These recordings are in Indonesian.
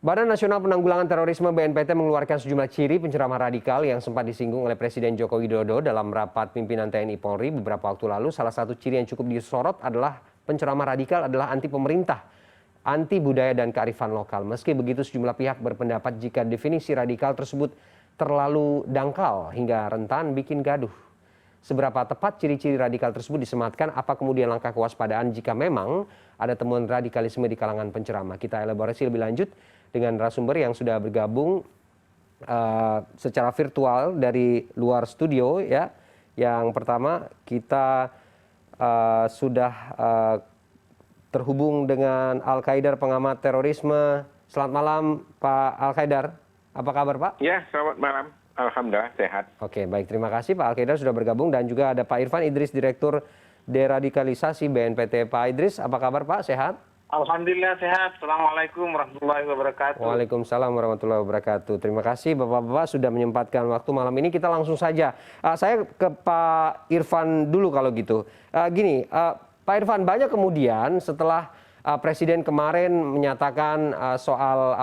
Badan Nasional Penanggulangan Terorisme (BNPT) mengeluarkan sejumlah ciri penceramah radikal yang sempat disinggung oleh Presiden Joko Widodo dalam rapat pimpinan TNI Polri beberapa waktu lalu. Salah satu ciri yang cukup disorot adalah penceramah radikal adalah anti pemerintah, anti budaya dan kearifan lokal. Meski begitu, sejumlah pihak berpendapat jika definisi radikal tersebut terlalu dangkal hingga rentan bikin gaduh. Seberapa tepat ciri-ciri radikal tersebut disematkan, apa kemudian langkah kewaspadaan jika memang ada temuan radikalisme di kalangan penceramah? Kita elaborasi lebih lanjut dengan narasumber yang sudah bergabung secara virtual dari luar studio ya. Yang pertama kita sudah terhubung dengan Al-Qaidar, pengamat terorisme. Selamat malam Pak Al-Qaidar. Apa kabar Pak? Ya, selamat malam. Alhamdulillah sehat. Oke, baik, terima kasih Pak Al-Qaidar sudah bergabung, dan juga ada Pak Irfan Idris, Direktur Deradikalisasi BNPT. Pak Idris, apa kabar Pak? Sehat? Alhamdulillah sehat. Assalamualaikum warahmatullahi wabarakatuh. Waalaikumsalam warahmatullahi wabarakatuh. Terima kasih Bapak-Bapak sudah menyempatkan waktu malam ini. Kita langsung saja. Saya ke Pak Irfan dulu kalau gitu. Pak Irfan, banyak kemudian setelah Presiden kemarin menyatakan soal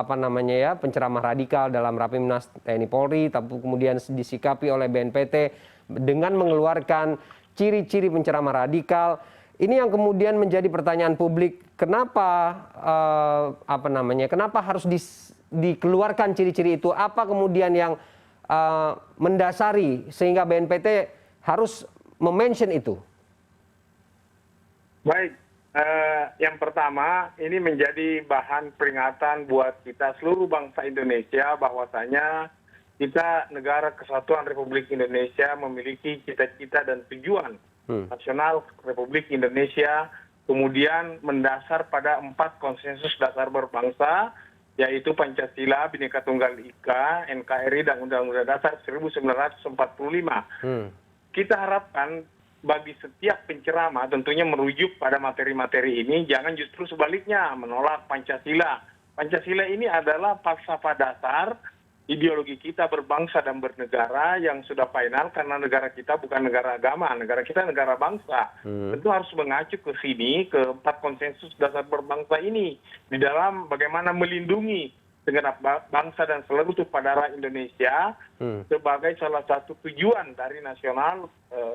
penceramah radikal dalam Rapimnas TNI Polri, tapi kemudian disikapi oleh BNPT dengan mengeluarkan ciri-ciri penceramah radikal. Ini yang kemudian menjadi pertanyaan publik, kenapa kenapa harus dikeluarkan ciri-ciri itu? Apa kemudian yang mendasari sehingga BNPT harus mention itu? Baik, yang pertama ini menjadi bahan peringatan buat kita seluruh bangsa Indonesia bahwasanya kita negara kesatuan Republik Indonesia memiliki cita-cita dan tujuan nasional Republik Indonesia, kemudian mendasar pada 4 konsensus dasar berbangsa, yaitu Pancasila, Bhinneka Tunggal Ika, NKRI, dan Undang-Undang Dasar 1945. Kita harapkan bagi setiap penceramah tentunya merujuk pada materi-materi ini, jangan justru sebaliknya menolak Pancasila. Pancasila ini adalah falsafah dasar ideologi kita berbangsa dan bernegara yang sudah final, karena negara kita bukan negara agama, negara kita negara bangsa. Tentu harus mengacu ke sini, ke 4 konsensus dasar berbangsa ini, di dalam bagaimana melindungi segenap bangsa dan seluruh pada rakyat Indonesia sebagai salah satu tujuan dari nasional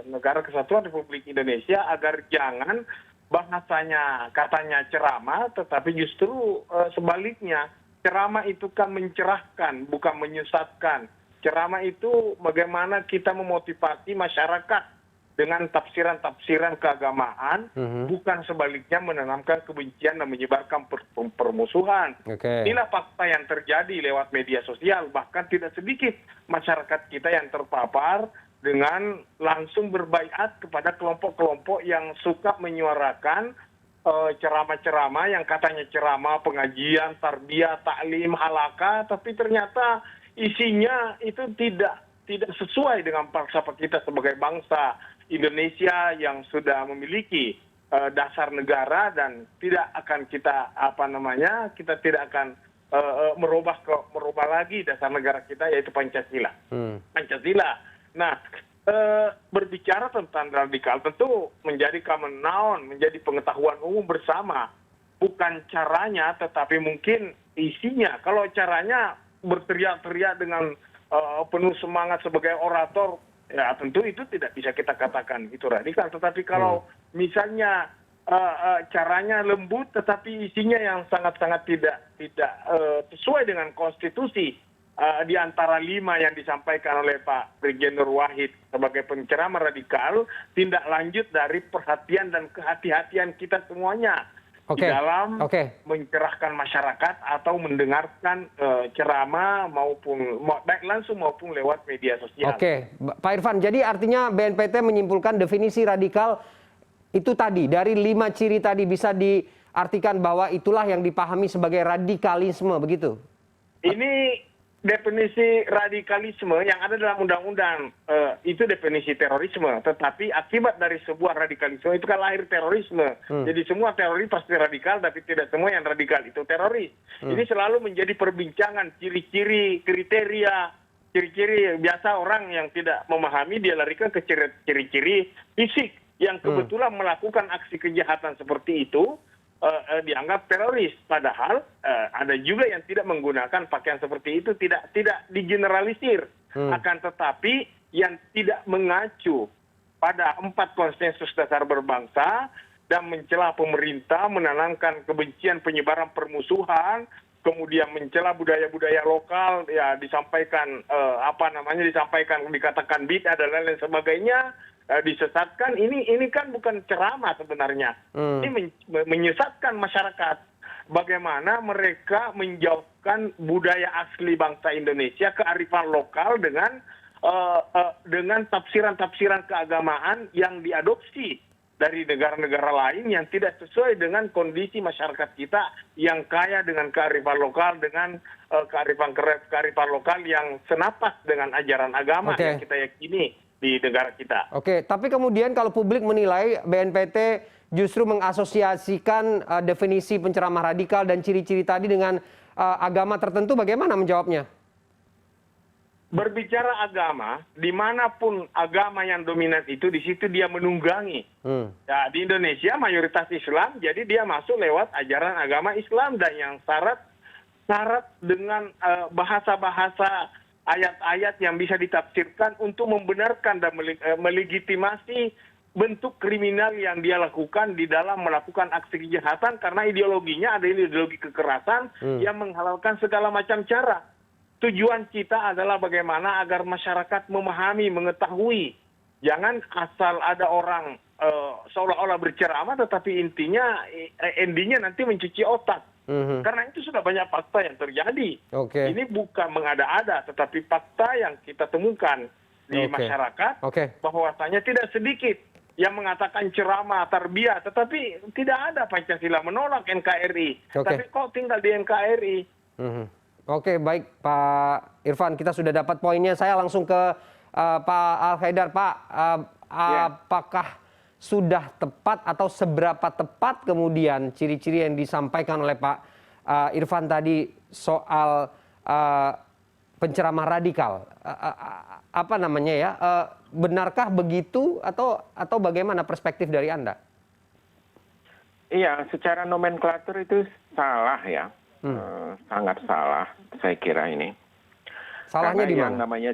negara kesatuan Republik Indonesia, agar jangan bahasanya katanya ceramah, tetapi justru sebaliknya. Ceramah itu kan mencerahkan, bukan menyesatkan. Ceramah itu bagaimana kita memotivasi masyarakat dengan tafsiran-tafsiran keagamaan, bukan sebaliknya menanamkan kebencian dan menyebarkan permusuhan. Inilah fakta yang terjadi lewat media sosial. Bahkan tidak sedikit masyarakat kita yang terpapar dengan langsung berbaiat kepada kelompok-kelompok yang suka menyuarakan ceramah-ceramah yang katanya ceramah, pengajian, tarbiyah, taklim, halaka, tapi ternyata isinya itu tidak sesuai dengan falsafah kita sebagai bangsa Indonesia yang sudah memiliki dasar negara, dan tidak akan kita kita tidak akan merubah lagi dasar negara kita, yaitu Pancasila. Pancasila. Nah, berbicara tentang radikal tentu menjadi common known, menjadi pengetahuan umum bersama. Bukan caranya, tetapi mungkin isinya. Kalau caranya berteriak-teriak dengan penuh semangat sebagai orator, ya tentu itu tidak bisa kita katakan itu radikal. Tetapi kalau misalnya caranya lembut, tetapi isinya yang sangat-sangat tidak sesuai dengan konstitusi, di antara 5 yang disampaikan oleh Pak Brigjen Nur Wahid sebagai penceramah radikal, tindak lanjut dari perhatian dan kehati-hatian kita semuanya di dalam mencerahkan masyarakat atau mendengarkan ceramah baik langsung maupun lewat media sosial. Pak Irfan, jadi artinya BNPT menyimpulkan definisi radikal itu tadi, dari 5 ciri tadi bisa diartikan bahwa itulah yang dipahami sebagai radikalisme, begitu? Ini definisi radikalisme yang ada dalam undang-undang, itu definisi terorisme. Tetapi akibat dari sebuah radikalisme itu kan lahir terorisme. Jadi semua teroris pasti radikal, tapi tidak semua yang radikal itu teroris. Ini selalu menjadi perbincangan ciri-ciri, kriteria, ciri-ciri. Biasa orang yang tidak memahami dia larikan ke ciri-ciri fisik yang kebetulan melakukan aksi kejahatan seperti itu, dianggap teroris. Padahal ada juga yang tidak menggunakan pakaian seperti itu, tidak digeneralisir. Akan tetapi yang tidak mengacu pada 4 konsensus dasar berbangsa dan mencela pemerintah, menanamkan kebencian, penyebaran permusuhan, kemudian mencela budaya-budaya lokal, ya disampaikan disampaikan dikatakan bid'ah dan lain-lain sebagainya, disesatkan. Ini kan bukan ceramah sebenarnya. Ini menyesatkan masyarakat. Bagaimana mereka menjauhkan budaya asli bangsa Indonesia, kearifan lokal dengan tafsiran-tafsiran keagamaan yang diadopsi dari negara-negara lain yang tidak sesuai dengan kondisi masyarakat kita yang kaya dengan kearifan lokal, dengan kearifan lokal yang senapas dengan ajaran agama yang kita yakini di negara kita. Oke, tapi kemudian kalau publik menilai BNPT justru mengasosiasikan definisi penceramah radikal dan ciri-ciri tadi dengan agama tertentu, bagaimana menjawabnya? Berbicara agama, dimanapun agama yang dominan itu, di situ dia menunggangi. Ya, di Indonesia mayoritas Islam, jadi dia masuk lewat ajaran agama Islam, dan yang syarat dengan bahasa-bahasa ayat-ayat yang bisa ditafsirkan untuk membenarkan dan melegitimasi bentuk kriminal yang dia lakukan di dalam melakukan aksi kejahatan, karena ideologinya ada ideologi kekerasan yang menghalalkan segala macam cara. Tujuan kita adalah bagaimana agar masyarakat memahami, mengetahui. Jangan asal ada orang seolah-olah berceramah, tetapi endingnya nanti mencuci otak. Karena itu sudah banyak fakta yang terjadi. Ini bukan mengada-ada, tetapi fakta yang kita temukan di masyarakat, bahwasanya tidak sedikit yang mengatakan ceramah, tarbiyah, tetapi tidak ada Pancasila, menolak NKRI. Tapi kok tinggal di NKRI? Oke, baik Pak Irfan, kita sudah dapat poinnya. Saya langsung ke Pak Al-Haidar. Pak, apakah sudah tepat atau seberapa tepat kemudian ciri-ciri yang disampaikan oleh Pak Irfan tadi soal penceramah radikal? Benarkah begitu atau bagaimana perspektif dari Anda? Iya, secara nomenklatur itu salah ya. Sangat salah, saya kira ini. Salahnya di mana? Yang namanya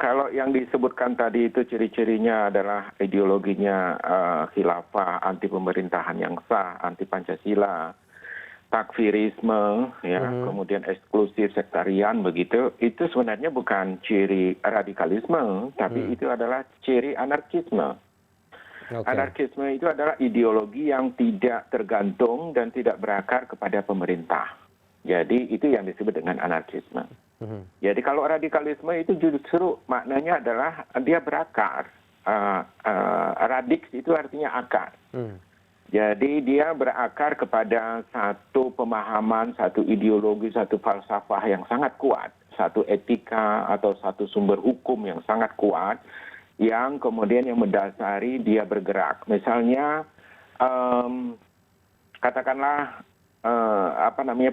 kalau yang disebutkan tadi itu ciri-cirinya adalah ideologinya khilafah, anti pemerintahan yang sah, anti Pancasila, takfirisme, ya, kemudian eksklusif, sektarian, begitu. Itu sebenarnya bukan ciri radikalisme, tapi itu adalah ciri anarkisme. Anarkisme itu adalah ideologi yang tidak tergantung dan tidak berakar kepada pemerintah. Jadi itu yang disebut dengan anarkisme. Jadi kalau radikalisme itu justru maknanya adalah dia berakar. Radix itu artinya akar. Jadi dia berakar kepada satu pemahaman, satu ideologi, satu falsafah yang sangat kuat. Satu etika atau satu sumber hukum yang sangat kuat, yang kemudian yang mendasari dia bergerak. Misalnya katakanlah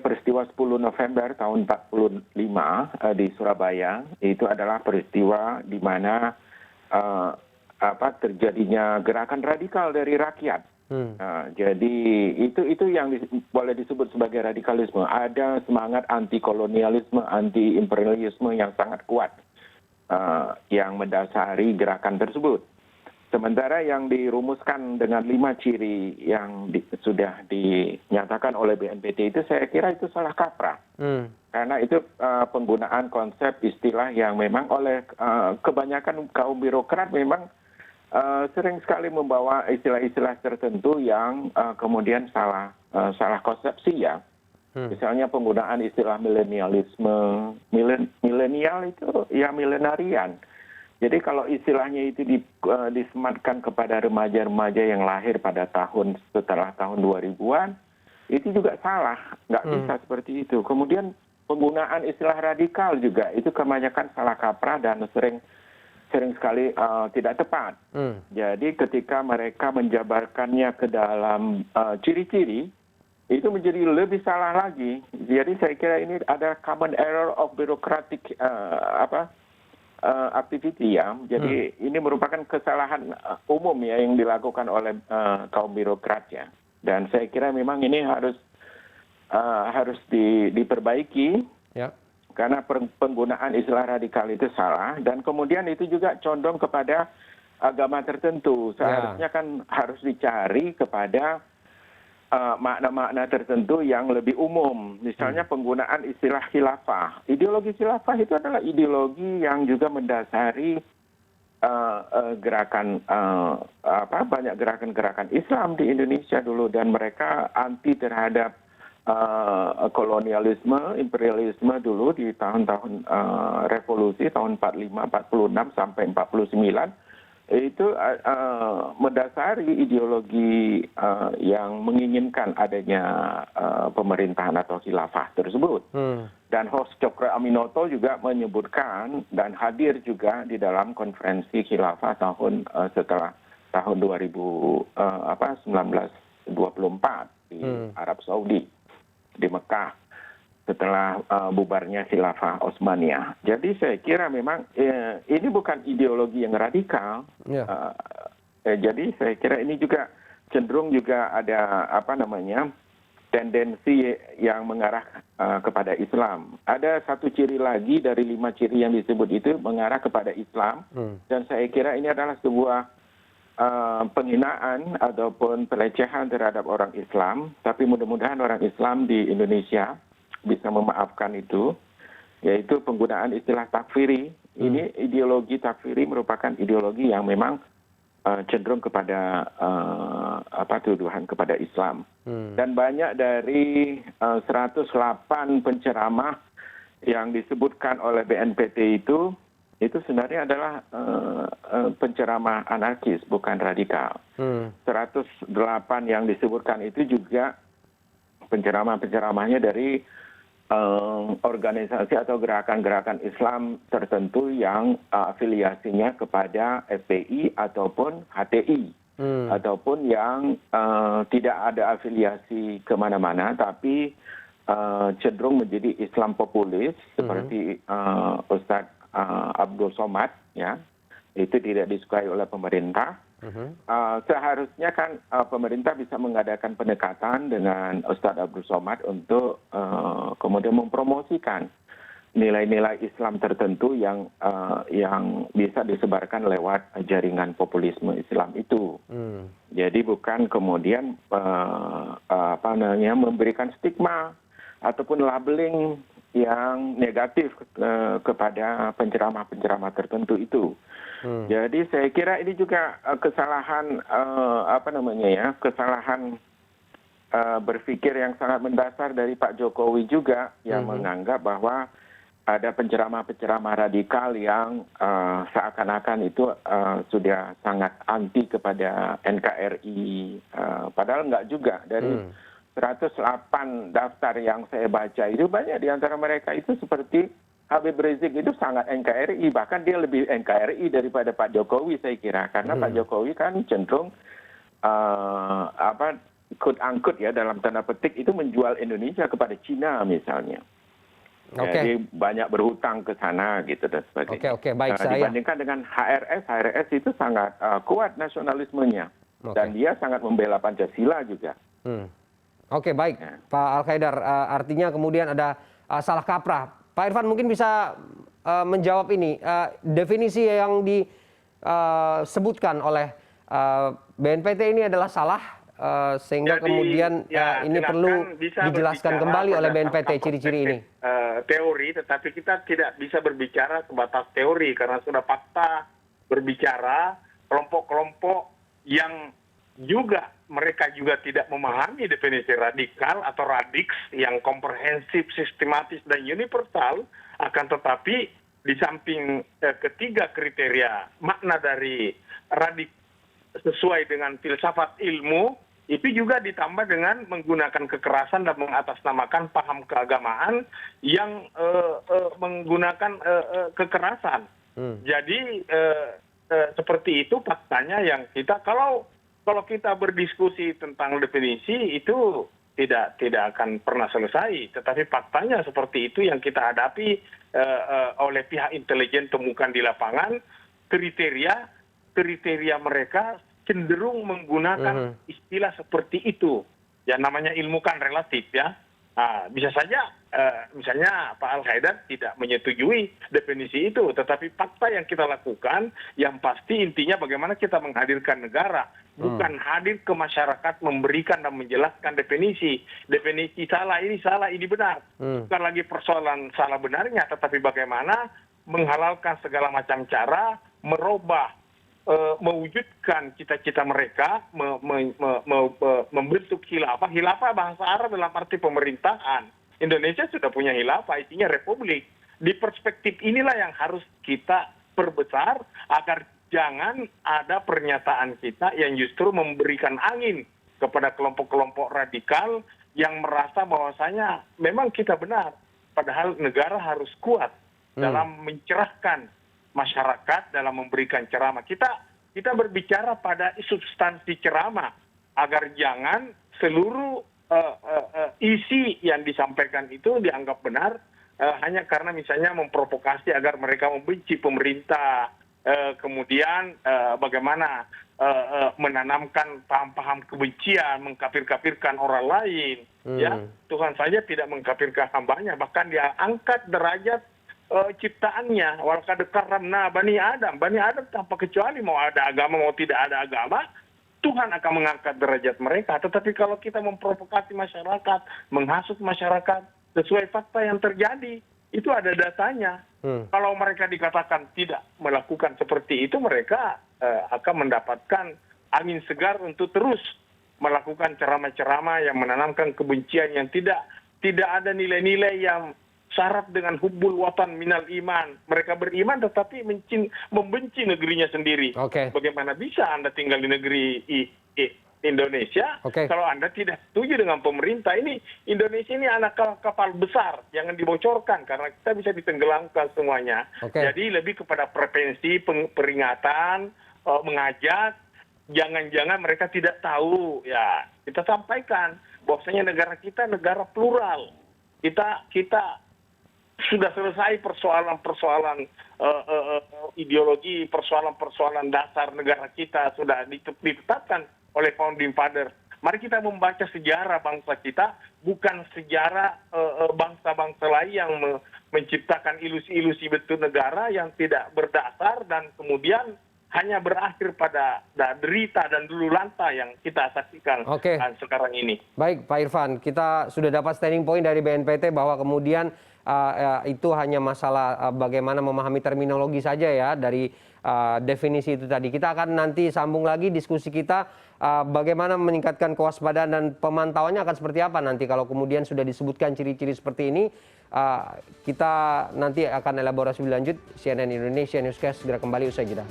peristiwa 10 November tahun 45 di Surabaya, itu adalah peristiwa di mana terjadinya gerakan radikal dari rakyat. Jadi itu yang boleh disebut sebagai radikalisme. Ada semangat anti kolonialisme, anti imperialisme yang sangat kuat yang mendasari gerakan tersebut. Sementara yang dirumuskan dengan 5 ciri yang sudah dinyatakan oleh BNPT itu, saya kira itu salah kaprah. Karena itu penggunaan konsep istilah yang memang oleh kebanyakan kaum birokrat memang sering sekali membawa istilah-istilah tertentu yang kemudian salah konsepsi ya. Misalnya penggunaan istilah milenialisme, milenial itu ya milenarian. Jadi kalau istilahnya itu disematkan kepada remaja-remaja yang lahir pada setelah tahun 2000-an, itu juga salah, nggak bisa seperti itu. Kemudian penggunaan istilah radikal juga itu kebanyakan salah kaprah dan sering sekali tidak tepat. Jadi ketika mereka menjabarkannya ke dalam ciri-ciri, itu menjadi lebih salah lagi. Jadi saya kira ini ada common error of bureaucratic activity ya. Jadi ini merupakan kesalahan umum ya yang dilakukan oleh kaum birokrat ya. Dan saya kira memang ini harus diperbaiki. Ya. Karena penggunaan istilah radikal itu salah, dan kemudian itu juga condong kepada agama tertentu. Seharusnya kan harus dicari kepada makna-makna tertentu yang lebih umum. Misalnya penggunaan istilah khilafah. Ideologi khilafah itu adalah ideologi yang juga mendasari banyak gerakan-gerakan Islam di Indonesia dulu, dan mereka anti terhadap kolonialisme, imperialisme dulu di tahun-tahun revolusi tahun 45, 46 sampai 49 itu mendasari ideologi yang menginginkan adanya pemerintahan atau khilafah tersebut. Dan host Cokro Aminoto juga menyebutkan dan hadir juga di dalam konferensi khilafah setelah tahun 1924 di Arab Saudi, di Mekah, setelah bubarnya khilafah Utsmaniyah. Jadi saya kira memang ini bukan ideologi yang radikal. Jadi saya kira ini juga cenderung juga ada tendensi yang mengarah kepada Islam. Ada satu ciri lagi dari 5 ciri yang disebut itu mengarah kepada Islam, dan saya kira ini adalah sebuah penghinaan ataupun pelecehan terhadap orang Islam, tapi mudah-mudahan orang Islam di Indonesia bisa memaafkan itu, yaitu penggunaan istilah takfiri. Ini ideologi takfiri merupakan ideologi yang memang cenderung kepada tuduhan kepada Islam. Dan banyak dari 108 penceramah yang disebutkan oleh BNPT itu sebenarnya adalah penceramah anarkis, bukan radikal. 108 yang disebutkan itu juga penceramah-penceramahnya dari organisasi atau gerakan-gerakan Islam tertentu yang afiliasinya kepada FPI ataupun HTI, ataupun yang tidak ada afiliasi kemana-mana, tapi cenderung menjadi Islam populis, seperti Ustadz Abdul Somad, ya, itu tidak disukai oleh pemerintah. Seharusnya kan pemerintah bisa mengadakan pendekatan dengan Ustadz Abdul Somad untuk kemudian mempromosikan nilai-nilai Islam tertentu yang bisa disebarkan lewat jaringan populisme Islam itu. Jadi bukan kemudian memberikan stigma ataupun labeling yang negatif kepada penceramah-penceramah tertentu itu. Jadi saya kira ini juga kesalahan kesalahan berpikir yang sangat mendasar dari Pak Jokowi juga, yang menganggap bahwa ada penceramah-penceramah radikal yang seakan-akan itu sudah sangat anti kepada NKRI, padahal enggak juga. Dari 108 daftar yang saya baca itu, banyak di antara mereka itu seperti Habib Rizik itu sangat NKRI, bahkan dia lebih NKRI daripada Pak Jokowi saya kira, karena Pak Jokowi kan cenderung quote-unquote ya, dalam tanda petik itu menjual Indonesia kepada Cina misalnya. Jadi banyak berhutang ke sana gitu dan sebagainya. Baik, dibandingkan dengan HRS itu sangat kuat nasionalismenya, dan dia sangat membela Pancasila juga. Baik, Pak Al-Khaidar, artinya kemudian ada salah kaprah. Pak Irfan mungkin bisa menjawab ini. Definisi yang disebutkan oleh BNPT ini adalah salah, sehingga kemudian ini perlu dijelaskan kembali oleh BNPT ciri-ciri ini. Teori, tetapi kita tidak bisa berbicara sebatas teori, karena sudah fakta berbicara kelompok-kelompok yang juga mereka juga tidak memahami definisi radikal atau radiks yang komprehensif, sistematis, dan universal. Akan tetapi di samping ketiga kriteria makna dari radik sesuai dengan filsafat ilmu, itu juga ditambah dengan menggunakan kekerasan dan mengatasnamakan paham keagamaan yang menggunakan kekerasan. Jadi seperti itu faktanya yang kita, kalau kita berdiskusi tentang definisi itu tidak akan pernah selesai. Tetapi faktanya seperti itu yang kita hadapi oleh pihak intelijen temukan di lapangan, kriteria mereka cenderung menggunakan istilah seperti itu. Ya namanya ilmu kan relatif ya. Bisa saja misalnya Pak Al-Haidar tidak menyetujui definisi itu, tetapi fakta yang kita lakukan yang pasti intinya bagaimana kita menghadirkan negara, bukan hadir ke masyarakat memberikan dan menjelaskan definisi salah ini benar. Bukan lagi persoalan salah benarnya, tetapi bagaimana menghalalkan segala macam cara merubah, mewujudkan cita-cita mereka, membentuk khilafah. Khilafah bahasa Arab dalam arti pemerintahan. Indonesia sudah punya khilafah, isinya republik. Di perspektif inilah yang harus kita perbesar agar jangan ada pernyataan kita yang justru memberikan angin kepada kelompok-kelompok radikal yang merasa bahwasanya memang kita benar, padahal negara harus kuat dalam mencerahkan masyarakat, dalam memberikan ceramah. Kita berbicara pada substansi ceramah agar jangan seluruh isi yang disampaikan itu dianggap benar hanya karena misalnya memprovokasi agar mereka membenci pemerintah, kemudian bagaimana menanamkan paham-paham kebencian, mengkafir-kafirkan orang lain. Ya, Tuhan saja tidak mengkafirkan hambanya, bahkan dia angkat derajat ciptaannya. Walaqad karramna Bani Adam tanpa kecuali mau ada agama mau tidak ada agama, Tuhan akan mengangkat derajat mereka. Tetapi kalau kita memprovokasi masyarakat, menghasut masyarakat sesuai fakta yang terjadi, itu ada datanya. Kalau mereka dikatakan tidak melakukan seperti itu, mereka akan mendapatkan angin segar untuk terus melakukan ceramah-ceramah yang menanamkan kebencian yang tidak ada nilai-nilai yang syarat dengan hubbul watan minal iman. Mereka beriman tetapi membenci negerinya sendiri. Bagaimana bisa Anda tinggal di negeri Indonesia kalau Anda tidak setuju dengan pemerintah? Ini Indonesia ini anak kapal besar, jangan dibocorkan karena kita bisa ditenggelamkan semuanya. Jadi lebih kepada prevensi, peringatan, mengajak, jangan-jangan mereka tidak tahu. Ya, kita sampaikan bahwasanya negara kita negara plural. Kita sudah selesai persoalan-persoalan ideologi, persoalan-persoalan dasar negara kita sudah ditetapkan oleh founding father. Mari kita membaca sejarah bangsa kita, bukan sejarah bangsa-bangsa lain yang menciptakan ilusi-ilusi bentuk negara yang tidak berdasar dan kemudian hanya berakhir pada derita dan dulu lanta yang kita saksikan sekarang ini. Baik, Pak Irfan, kita sudah dapat standing point dari BNPT bahwa kemudian itu hanya masalah bagaimana memahami terminologi saja ya dari definisi itu tadi. Kita akan nanti sambung lagi diskusi kita bagaimana meningkatkan kewaspadaan dan pemantauannya akan seperti apa nanti kalau kemudian sudah disebutkan ciri-ciri seperti ini. Kita nanti akan elaborasi lebih lanjut. CNN Indonesia Newscast segera kembali usai jeda.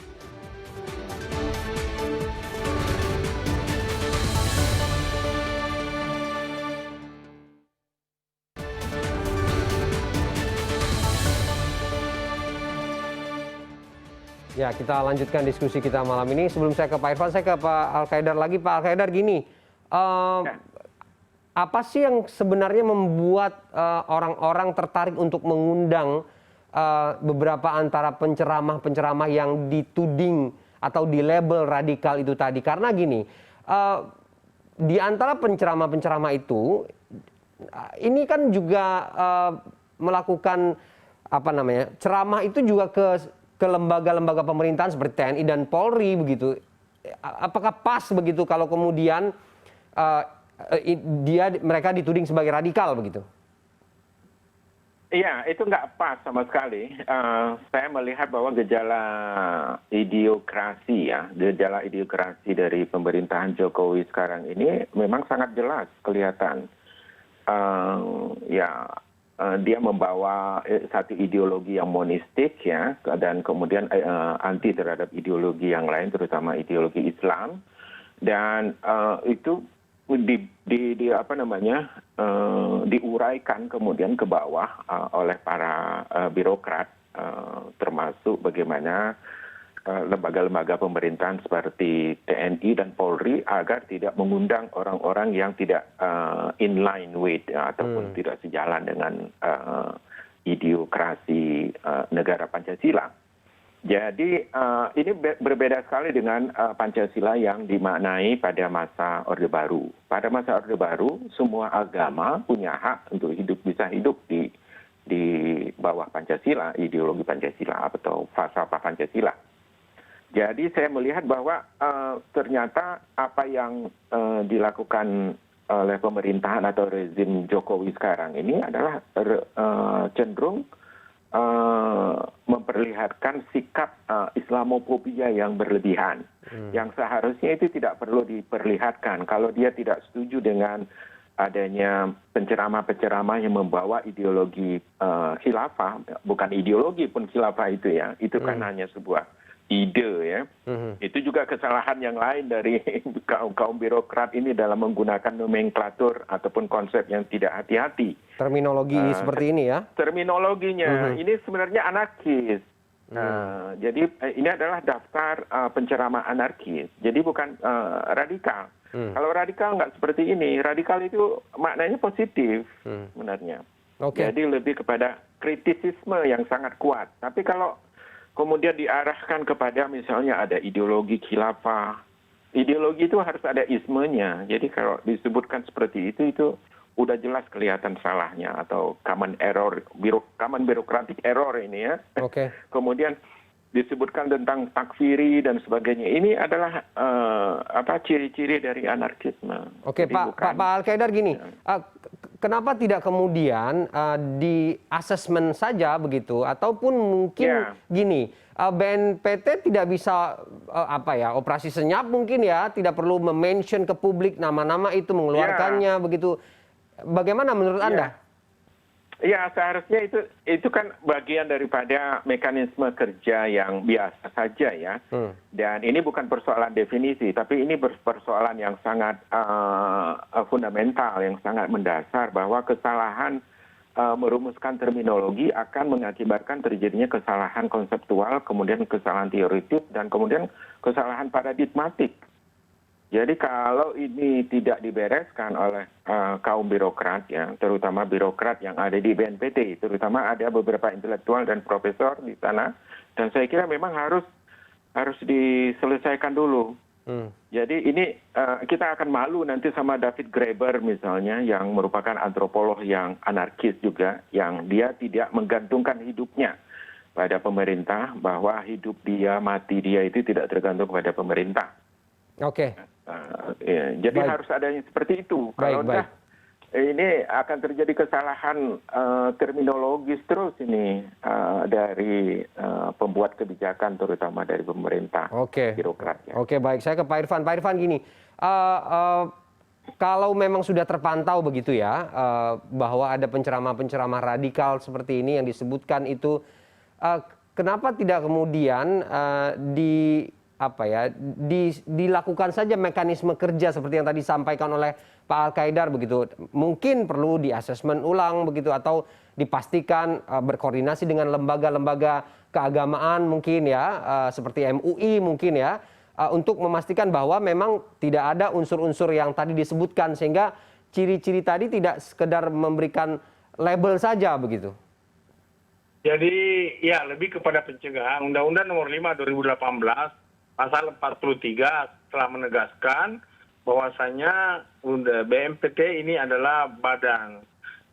Ya, kita lanjutkan diskusi kita malam ini. Sebelum saya ke Pak Irfan, saya ke Pak Al-Haidar lagi. Pak Al-Haidar, gini, apa sih yang sebenarnya membuat orang-orang tertarik untuk mengundang beberapa antara penceramah-penceramah yang dituding atau dilabel radikal itu tadi? Karena gini, di antara penceramah-penceramah itu, ini kan juga melakukan ceramah itu juga ke lembaga-lembaga pemerintahan seperti TNI dan Polri begitu. Apakah pas begitu kalau kemudian mereka dituding sebagai radikal begitu? Iya, itu nggak pas sama sekali. Saya melihat bahwa gejala idiokrasi dari pemerintahan Jokowi sekarang ini memang sangat jelas kelihatan. Dia membawa satu ideologi yang monistik ya, dan kemudian anti terhadap ideologi yang lain, terutama ideologi Islam, dan itu diuraikan kemudian ke bawah oleh para birokrat, termasuk bagaimana lembaga-lembaga pemerintahan seperti TNI dan Polri agar tidak mengundang orang-orang yang tidak inline with ataupun tidak sejalan dengan ideokrasi negara Pancasila. Jadi ini berbeda sekali dengan Pancasila yang dimaknai pada masa Orde Baru. Pada masa Orde Baru, semua agama punya hak untuk bisa hidup di bawah Pancasila, ideologi Pancasila atau falsafah Pancasila. Jadi saya melihat bahwa ternyata apa yang dilakukan oleh pemerintahan atau rezim Jokowi sekarang ini adalah cenderung memperlihatkan sikap Islamofobia yang berlebihan, yang seharusnya itu tidak perlu diperlihatkan kalau dia tidak setuju dengan adanya penceramah-penceramah yang membawa ideologi khilafah, bukan ideologi pun khilafah itu ya, itu kan hanya sebuah ide ya. Itu juga kesalahan yang lain dari kaum birokrat ini dalam menggunakan nomenklatur ataupun konsep yang tidak hati-hati. Terminologi seperti ini ya? Terminologinya ini sebenarnya anarkis. Jadi ini adalah daftar penceramah anarkis. Jadi bukan radikal. Kalau radikal nggak seperti ini. Radikal itu maknanya positif sebenarnya. Jadi lebih kepada kritisisme yang sangat kuat. Tapi kalau kemudian diarahkan kepada misalnya ada ideologi khilafah, ideologi itu harus ada ismenya. Jadi kalau disebutkan seperti itu udah jelas kelihatan salahnya atau common bureaucratic error ini ya. Kemudian disebutkan tentang takfiri dan sebagainya. Ini adalah ciri-ciri dari anarkisme. Pak Al-Qaedar gini, kenapa tidak kemudian di asesmen saja begitu, ataupun mungkin gini, BNPT tidak bisa operasi senyap mungkin ya, tidak perlu mention ke publik nama-nama itu, mengeluarkannya begitu. Bagaimana menurut Anda? Ya, seharusnya itu kan bagian daripada mekanisme kerja yang biasa saja ya. Dan ini bukan persoalan definisi, tapi ini persoalan yang sangat fundamental, yang sangat mendasar bahwa kesalahan merumuskan terminologi akan mengakibatkan terjadinya kesalahan konseptual, kemudian kesalahan teoritis, dan kemudian kesalahan paradigmatik. Jadi kalau ini tidak dibereskan oleh kaum birokrat ya, terutama birokrat yang ada di BNPT, terutama ada beberapa intelektual dan profesor di sana, dan saya kira memang harus diselesaikan dulu. Jadi ini kita akan malu nanti sama David Graeber misalnya, yang merupakan antropolog yang anarkis juga, yang dia tidak menggantungkan hidupnya pada pemerintah, bahwa hidup dia, mati dia itu tidak tergantung kepada pemerintah. Jadi harus adanya seperti itu. Kalau enggak, ini akan terjadi kesalahan terminologis terus ini dari pembuat kebijakan, terutama dari pemerintah, birokratnya. Baik. Saya ke Pak Irfan. Pak Irfan gini, kalau memang sudah terpantau begitu ya, bahwa ada penceramah-penceramah radikal seperti ini yang disebutkan itu, kenapa tidak kemudian dilakukan saja mekanisme kerja seperti yang tadi disampaikan oleh Pak Al-Qaedar begitu? Mungkin perlu diasesmen ulang begitu, atau dipastikan berkoordinasi dengan lembaga-lembaga keagamaan mungkin ya, seperti MUI mungkin ya, untuk memastikan bahwa memang tidak ada unsur-unsur yang tadi disebutkan, sehingga ciri-ciri tadi tidak sekedar memberikan label saja begitu. Jadi ya lebih kepada pencegahan. Undang-Undang Nomor 5 2018 Pasal 43 telah menegaskan bahwasanya BNPT ini adalah badan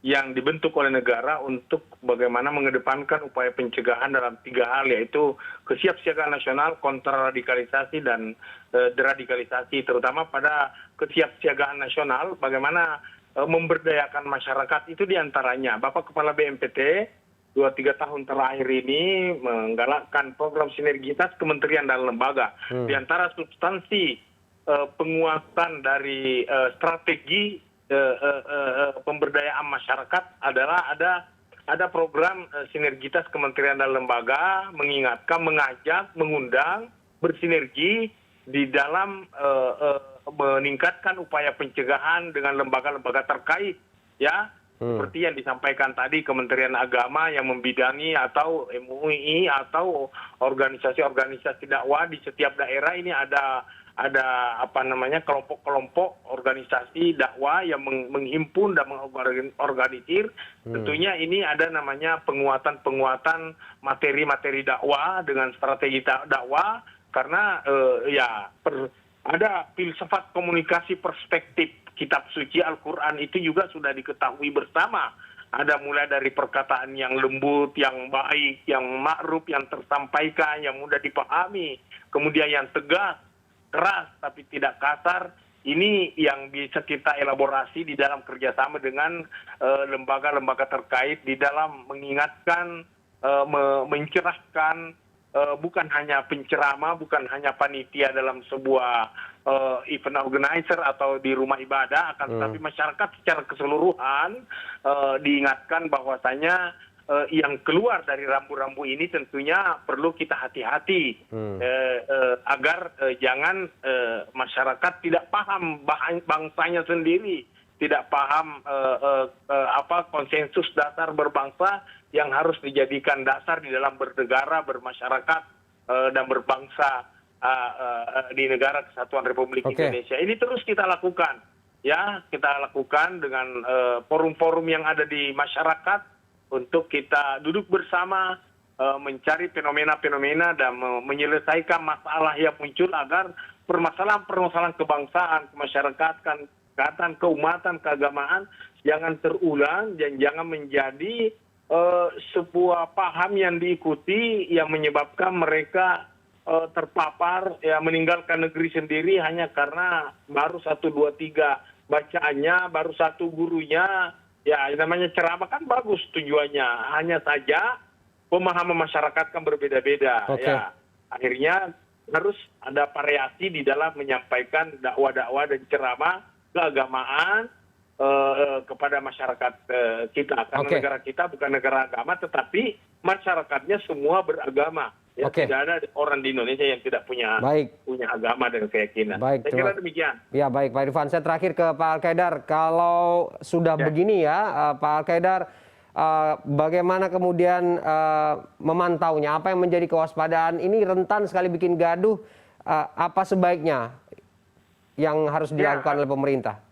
yang dibentuk oleh negara untuk bagaimana mengedepankan upaya pencegahan dalam 3 hal, yaitu kesiapsiagaan nasional, kontraradikalisasi, dan deradikalisasi. Terutama pada kesiapsiagaan nasional, bagaimana memberdayakan masyarakat itu diantaranya. Bapak Kepala BNPT 2-3 tahun terakhir ini menggalakkan program sinergitas kementerian dan lembaga. Di antara substansi penguatan dari strategi pemberdayaan masyarakat adalah ada program sinergitas kementerian dan lembaga, mengingatkan, mengajak, mengundang, bersinergi di dalam meningkatkan upaya pencegahan dengan lembaga-lembaga terkait ya. Seperti yang disampaikan tadi, Kementerian Agama yang membidangi, atau MUI, atau organisasi-organisasi dakwah di setiap daerah ini ada ada apa namanya kelompok-kelompok organisasi dakwah yang menghimpun dan mengorganisir. Tentunya ini ada namanya penguatan materi-materi dakwah dengan strategi dakwah, karena ada filsafat komunikasi perspektif kitab suci Al-Quran itu juga sudah diketahui bersama. Ada mulai dari perkataan yang lembut, yang baik, yang ma'ruf, yang tersampaikan, yang mudah dipahami. Kemudian yang tegas, keras, tapi tidak kasar. Ini yang bisa kita elaborasi di dalam kerjasama dengan lembaga-lembaga terkait di dalam mengingatkan, mencerahkan, bukan hanya penceramah, bukan hanya panitia dalam sebuah event organizer atau di rumah ibadah, akan tetapi masyarakat secara keseluruhan diingatkan bahwasanya yang keluar dari rambu-rambu ini tentunya perlu kita hati-hati agar jangan masyarakat tidak paham bangsanya sendiri, tidak paham konsensus dasar berbangsa yang harus dijadikan dasar di dalam bernegara, bermasyarakat, dan berbangsa di negara Kesatuan Republik Indonesia. Ini terus kita lakukan, ya, kita lakukan dengan forum-forum yang ada di masyarakat untuk kita duduk bersama, mencari fenomena-fenomena dan menyelesaikan masalah yang muncul agar permasalahan-permasalahan kebangsaan, kemasyarakatan, keumatan, keagamaan jangan terulang dan jangan menjadi sebuah paham yang diikuti yang menyebabkan mereka terpapar, ya, meninggalkan negeri sendiri hanya karena baru 1, 2, 3 bacaannya, baru satu gurunya. Ya, namanya ceramah kan bagus tujuannya, hanya saja pemahaman masyarakat kan berbeda-beda. Ya, akhirnya harus ada variasi di dalam menyampaikan dakwah-dakwah dan ceramah keagamaan kepada masyarakat kita. Karena negara kita bukan negara agama, tetapi masyarakatnya semua beragama. Ya, tidak ada orang di Indonesia yang tidak punya agama dan keyakinan. Saya kira demikian. Ya, baik Pak Irfan. Saya terakhir ke Pak Al-Qaedar. Kalau sudah begini ya, Pak Al-Qaedar, bagaimana kemudian memantaunya? Apa yang menjadi kewaspadaan? Ini rentan sekali bikin gaduh. Apa sebaiknya yang harus dilakukan oleh pemerintah?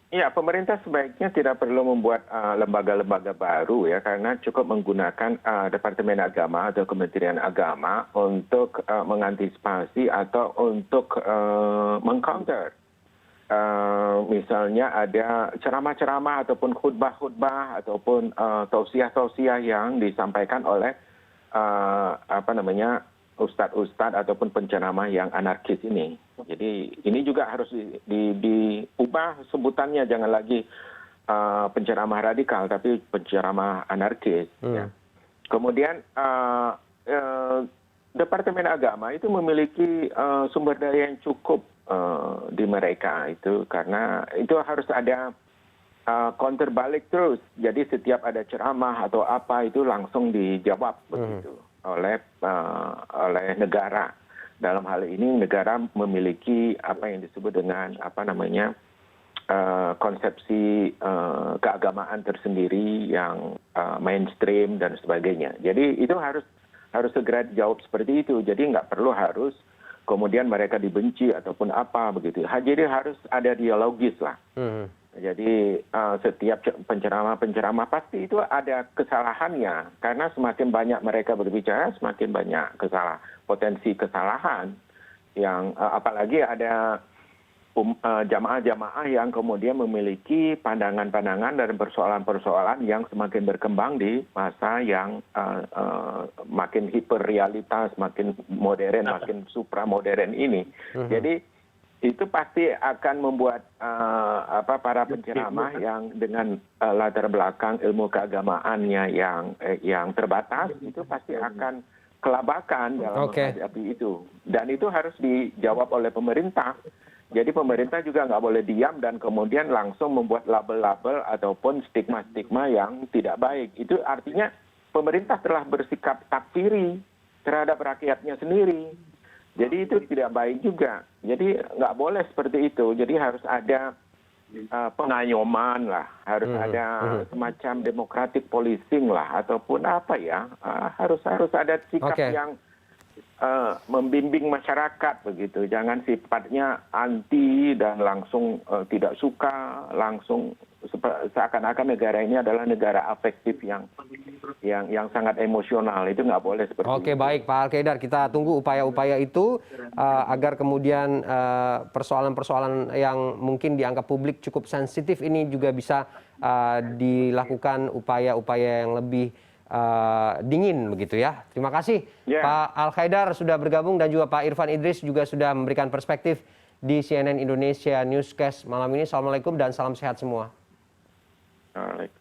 Ya, pemerintah sebaiknya tidak perlu membuat lembaga-lembaga baru ya, karena cukup menggunakan Departemen Agama atau Kementerian Agama untuk mengantisipasi atau untuk mengcounter. Misalnya ada ceramah-ceramah ataupun khutbah-khutbah ataupun tausiah-tausiah yang disampaikan oleh ustadz-ustadz ataupun penceramah yang anarkis ini. Jadi ini juga harus diubah sebutannya, jangan lagi penceramah radikal, tapi penceramah anarkis. Ya. Kemudian Departemen Agama itu memiliki sumber daya yang cukup di mereka itu, karena itu harus ada counter balik terus. Jadi setiap ada ceramah atau apa itu langsung dijawab begitu oleh negara. Dalam hal ini negara memiliki apa yang disebut dengan konsepsi keagamaan tersendiri yang mainstream dan sebagainya. Jadi itu harus segera dijawab seperti itu. Jadi nggak perlu harus kemudian mereka dibenci ataupun apa begitu. Jadi harus ada dialogis lah. Jadi setiap penceramah pasti itu ada kesalahannya, karena semakin banyak mereka berbicara semakin banyak potensi kesalahan yang apalagi ada jamaah-jamaah yang kemudian memiliki pandangan-pandangan dan persoalan-persoalan yang semakin berkembang di masa yang makin hiperrealitas, makin modern, makin supramodern ini. Jadi itu pasti akan membuat para penceramah yang dengan latar belakang ilmu keagamaannya yang terbatas itu pasti akan kelabakan dalam menghadapi itu. Dan itu harus dijawab oleh pemerintah. Jadi pemerintah juga nggak boleh diam dan kemudian langsung membuat label-label ataupun stigma-stigma yang tidak baik. Itu artinya pemerintah telah bersikap takfiri terhadap rakyatnya sendiri. Jadi itu tidak baik juga. Jadi nggak boleh seperti itu. Jadi harus ada pengayoman lah, harus ada semacam democratic policing lah, ataupun apa ya, harus ada sikap yang membimbing masyarakat begitu. Jangan sifatnya anti dan langsung tidak suka, langsung seakan-akan negara ini adalah negara afektif yang sangat emosional. Itu nggak boleh seperti itu. Oke, baik Pak Al-Qaedar, kita tunggu upaya-upaya itu agar kemudian persoalan-persoalan yang mungkin dianggap publik cukup sensitif ini juga bisa dilakukan upaya-upaya yang lebih dingin begitu ya. Terima kasih Pak Al-Qaedar sudah bergabung dan juga Pak Irfan Idris juga sudah memberikan perspektif di CNN Indonesia Newscast malam ini. Assalamualaikum dan salam sehat semua. Waalaikumsalam.